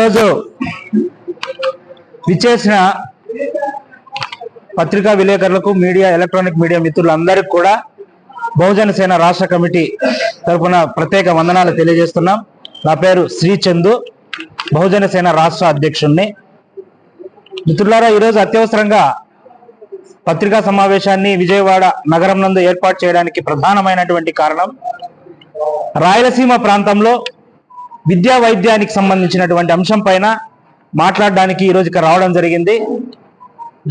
రోజు విచ్చేసిన పత్రికా విలేకరులకు మీడియా ఎలక్ట్రానిక్ మీడియా మిత్రులందరికీ కూడా బహుజన సేన రాష్ట్ర కమిటీ తరఫున ప్రత్యేక వందనాలు తెలియజేస్తున్నాం. నా పేరు శ్రీ చందు, బహుజన సేన రాష్ట్ర అధ్యక్షుడిని. మిత్రులారా, ఈరోజు అత్యవసరంగా పత్రికా సమావేశాన్ని విజయవాడ నగరం నందు ఏర్పాటు చేయడానికి ప్రధానమైనటువంటి కారణం, రాయలసీమ ప్రాంతంలో విద్యా వైద్యానికి సంబంధించినటువంటి అంశం పైన మాట్లాడడానికి ఈరోజు ఇక్కడ రావడం జరిగింది.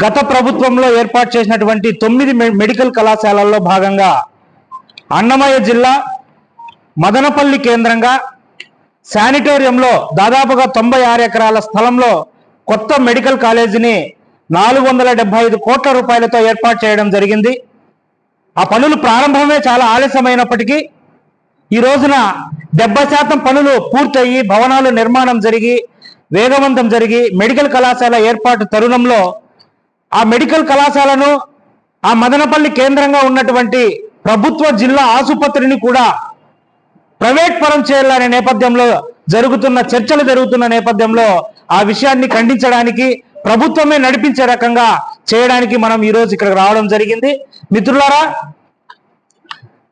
గత ప్రభుత్వంలో ఏర్పాటు చేసినటువంటి 9 మెడికల్ కళాశాలల్లో భాగంగా అన్నమయ్య జిల్లా మదనపల్లి కేంద్రంగా శానిటోరియంలో దాదాపుగా 96 ఎకరాల స్థలంలో కొత్త మెడికల్ కాలేజీని 475 కోట్ల రూపాయలతో ఏర్పాటు చేయడం జరిగింది. ఆ పనులు ప్రారంభమే చాలా ఆలస్యమైనప్పటికీ ఈ రోజున 70% పనులు పూర్తయి భవనాలు నిర్మాణం జరిగి వేగవంతం జరిగి మెడికల్ కళాశాల ఏర్పాటు తరుణంలో ఆ మెడికల్ కళాశాలను ఆ మదనపల్లి కేంద్రంగా ఉన్నటువంటి ప్రభుత్వ జిల్లా ఆసుపత్రిని కూడా ప్రైవేట్ పరం చేయాలనే నేపథ్యంలో చర్చలు జరుగుతున్న నేపథ్యంలో ఆ విషయాన్ని ఖండించడానికి, ప్రభుత్వమే నడిపించే రకంగా చేయడానికి మనం ఈరోజు ఇక్కడికి రావడం జరిగింది. మిత్రులారా,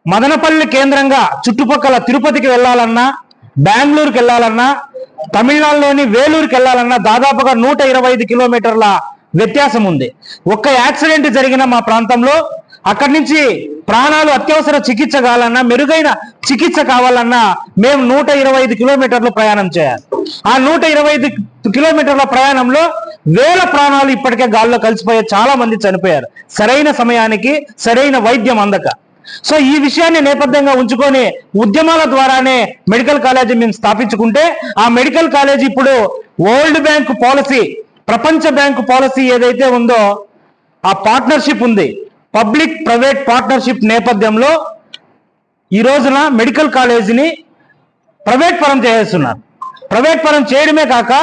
మదనపల్లి కేంద్రంగా చుట్టుపక్కల తిరుపతికి వెళ్ళాలన్నా, బెంగళూరుకి వెళ్ళాలన్నా, తమిళనాడులోని వేలూరుకి వెళ్ళాలన్నా దాదాపుగా 125 కిలోమీటర్ల వ్యత్యాసం ఉంది. ఒక్క యాక్సిడెంట్ జరిగిన మా ప్రాంతంలో అక్కడి నుంచి ప్రాణాలు అత్యవసర చికిత్స కావాలన్నా, మెరుగైన చికిత్స కావాలన్నా మేము 125 కిలోమీటర్లు ప్రయాణం చేయాలి. ఆ 125 కిలోమీటర్ల ప్రయాణంలో వేల ప్రాణాలు ఇప్పటికే గాల్లో కలిసిపోయే చాలా మంది చనిపోయారు, సరైన సమయానికి సరైన వైద్యం అందక. సో ఈ విషయాన్ని నేపథ్యంగా ఉంచుకొని ఉద్యమాల ద్వారానే మెడికల్ కాలేజీ మేము స్థాపించుకుంటే, ఆ మెడికల్ కాలేజీ ఇప్పుడు వరల్డ్ బ్యాంక్ పాలసీ, ప్రపంచ బ్యాంకు పాలసీ ఏదైతే ఉందో ఆ పార్ట్నర్షిప్ ఉంది, పబ్లిక్ ప్రైవేట్ పార్ట్నర్షిప్ నేపథ్యంలో ఈ రోజున మెడికల్ కాలేజీని ప్రైవేట్ పరం చేస్తున్నారు. ప్రైవేట్ పరం చేయడమే కాక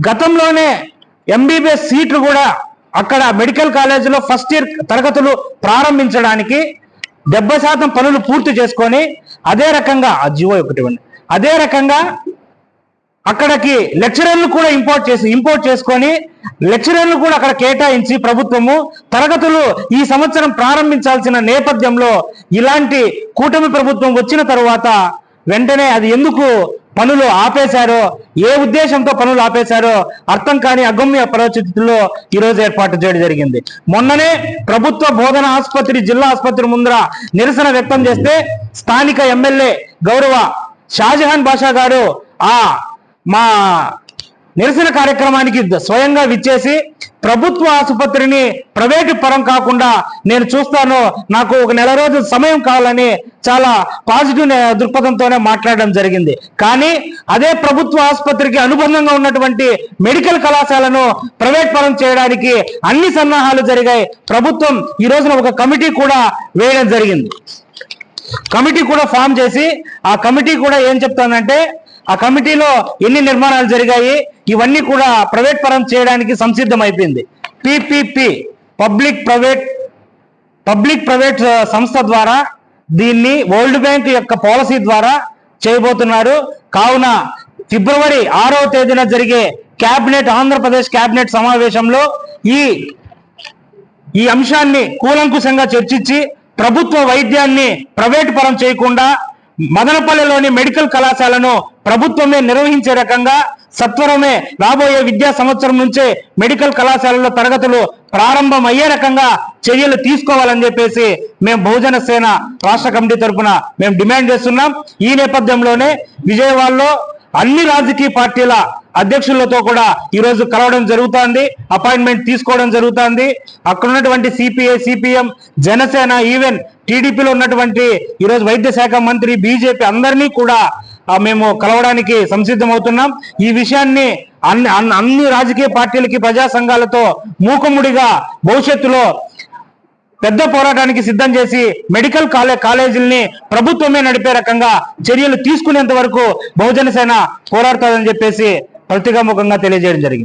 గతంలోనే ఎంబీబీఎస్ సీట్లు కూడా అక్కడ మెడికల్ కాలేజీలో ఫస్ట్ ఇయర్ తరగతులు ప్రారంభించడానికి 70% పనులు పూర్తి చేసుకొని అదే రకంగా అదే రకంగా అక్కడికి లెక్చరర్లు కూడా ఇంపోర్ట్ చేసుకొని లెక్చరర్లు కూడా అక్కడ కేటాయించి ప్రభుత్వము తరగతులు ఈ సంవత్సరం ప్రారంభించాల్సిన నేపథ్యంలో ఇలాంటి కూటమి ప్రభుత్వం వచ్చిన తరువాత వెంటనే అది ఎందుకు పనులు ఆపేశారో, ఏ ఉద్దేశంతో పనులు ఆపేశారో అర్థం కాని అగమ్య పరిస్థితుల్లో ఈరోజు ఏర్పాటు చేయడం జరిగింది. మొన్ననే ప్రభుత్వ బోధన ఆసుపత్రి జిల్లా ఆసుపత్రి ముందర నిరసన వ్యక్తం చేస్తే స్థానిక ఎమ్మెల్యే గౌరవ షాజహాన్ బాషా గారు మా నిరసన కార్యక్రమానికి స్వయంగా విచ్చేసి ప్రభుత్వ ఆసుపత్రిని ప్రైవేటు పరం కాకుండా నేను చూస్తాను, నాకు ఒక నెల రోజుల సమయం కావాలని చాలా పాజిటివ్ దృక్పథంతోనే మాట్లాడడం జరిగింది. కానీ అదే ప్రభుత్వ ఆసుపత్రికి అనుబంధంగా ఉన్నటువంటి మెడికల్ కళాశాలను ప్రైవేట్ పరం చేయడానికి అన్ని సన్నాహాలు జరిగాయి. ప్రభుత్వం ఈ రోజున ఒక కమిటీ కూడా వేయడం జరిగింది. కమిటీ కూడా ఫామ్ చేసి ఆ కమిటీ కూడా ఏం చెప్తానంటే, ఆ కమిటీలో ఎన్ని నిర్మాణాలు జరిగాయి ఇవన్నీ కూడా ప్రైవేట్ పరం చేయడానికి సంసిద్ధం అయిపోయింది. పిపిపి పబ్లిక్ ప్రైవేట్ సంస్థ ద్వారా దీన్ని వరల్డ్ బ్యాంక్ యొక్క పాలసీ ద్వారా చేయబోతున్నారు. కావున ఫిబ్రవరి 6వ తేదీన జరిగే ఆంధ్రప్రదేశ్ కేబినెట్ సమావేశంలో ఈ అంశాన్ని కూలంకుషంగా చర్చించి ప్రభుత్వ వైద్యాన్ని ప్రైవేట్ పరం చేయకుండా మదనపల్లిలోని మెడికల్ కళాశాలను ప్రభుత్వమే నిర్వహించే రకంగా సత్వరమే రాబోయే విద్యా సంవత్సరం నుంచే మెడికల్ కళాశాలలో తరగతులు ప్రారంభం అయ్యే రకంగా చర్యలు తీసుకోవాలని చెప్పేసి మేము బహుజన సేన రాష్ట్ర కమిటీ తరఫున మేము డిమాండ్ చేస్తున్నాం. ఈ నేపథ్యంలోనే విజయవాడలో అన్ని రాజకీయ పార్టీల అధ్యక్షులతో కూడా ఈరోజు కలవడం జరుగుతుంది, అపాయింట్మెంట్ తీసుకోవడం జరుగుతుంది. అక్కడ ఉన్నటువంటి సిపిఐ, సిపిఎం, జనసేన, ఈవెన్ టీడీపీలో ఉన్నటువంటి ఈరోజు వైద్య శాఖ మంత్రి, బీజేపీ అందరినీ కూడా మేము కలవడానికి సంసిద్ధమవుతున్నాం. ఈ విషయాన్ని అన్ని రాజకీయ పార్టీలకి, ప్రజా సంఘాలతో మూకుమ్మడిగా భవిష్యత్తులో పెద్ద పోరాటానికి సిద్ధం చేసి మెడికల్ కాలేజీల్ని ప్రభుత్వమే నడిపే రకంగా చర్యలు తీసుకునేంత వరకు బహుజన సేన పోరాడుతుందని చెప్పేసి ప్రతిగాముఖంగా తెలియజేయడం జరిగింది.